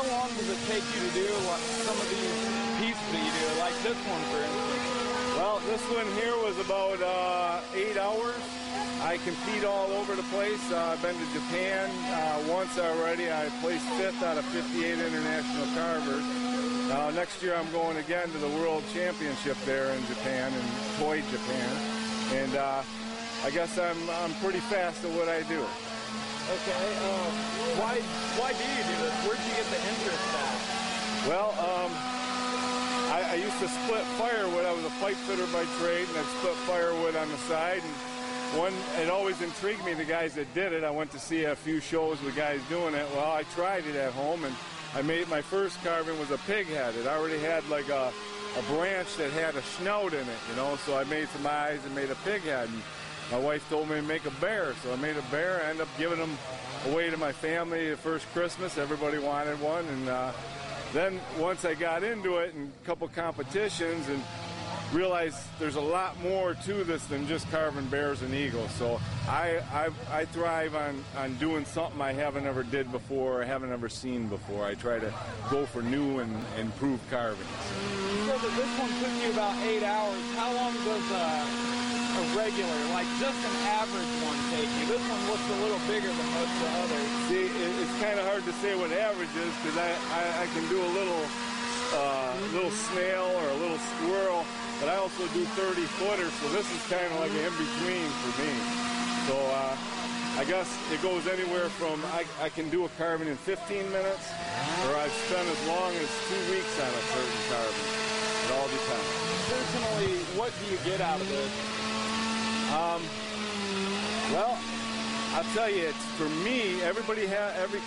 how long does it take you to do like some of these pieces that you do, like this one, for instance? Well, this one here was about 8 hours. I compete all over the place. I've been to Japan once already. I placed 5th out of 58 international carvers. Next year I'm going again to the World Championship there in Japan, in Toy, Japan. And I guess I'm pretty fast at what I do. Okay. Why do you do this? Where'd you get the interest at? Well, I used to split firewood. I was a pipe fitter by trade, and I'd split firewood on the side. And it always intrigued me, the guys that did it. I went to see a few shows with guys doing it. Well, I tried it at home, and I made my first carving was a pig head. It already had like a branch that had a snout in it, you know, so I made some eyes and made a pig head. And my wife told me to make a bear, so I made a bear. I ended up giving them away to my family the first Christmas. Everybody wanted one, and then once I got into it and a couple competitions and realized there's a lot more to this than just carving bears and eagles. So I thrive on doing something I haven't ever did before, or haven't ever seen before. I try to go for new and improved carvings. So that this one took you about 8 hours. How long does a regular, like just an average one, take you? This one looks a little bigger than most of the others. See, it's kind of hard to say what average is, because I can do a little snail or a little squirrel, but I also do 30-footers, so this is kind of like an in-between for me. So I guess it goes anywhere from, I can do a carving in 15 minutes, or I've spent as long as 2 weeks on a certain carving. It all depends. Personally, what do you get out of this? Well, I'll tell you, it's for me, every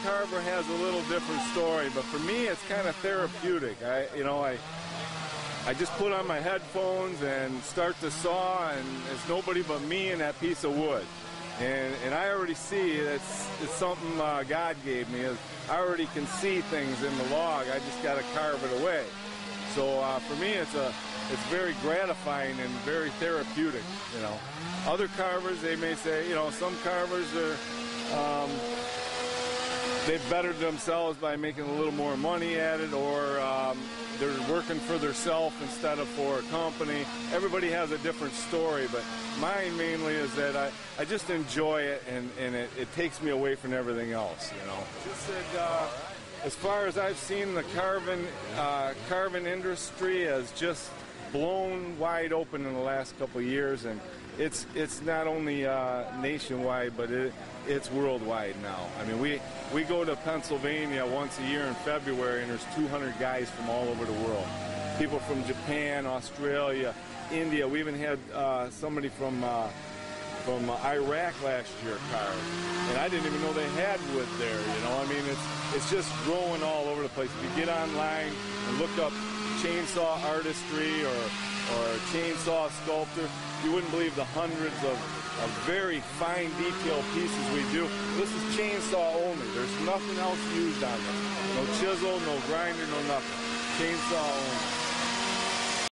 carver has a little different story, but for me it's kind of therapeutic. I just put on my headphones and start to saw, and it's nobody but me and that piece of wood. And I already see it's something God gave me. I already can see things in the log. I just got to carve it away. So for me, it's very gratifying and very therapeutic. You know, other carvers, they may say, you know, some carvers are they've bettered themselves by making a little more money at it, or they're working for themselves instead of for a company. Everybody has a different story, but mine mainly is that I just enjoy it, and it takes me away from everything else, you know. Just that, as far as I've seen, the carving industry has just blown wide open in the last couple of years, and it's not only nationwide, but it's worldwide now. I mean, we go to Pennsylvania once a year in February, and there's 200 guys from all over the world. People from Japan, Australia, India. We even had somebody from Iraq last year carve, and I didn't even know they had wood there. You know, I mean, it's just growing all over the place. If you get online and look up chainsaw artistry or chainsaw sculptor, you wouldn't believe the hundreds of very fine detailed pieces we do. This is chainsaw only. There's nothing else used on this. No chisel, no grinder, no nothing. Chainsaw only.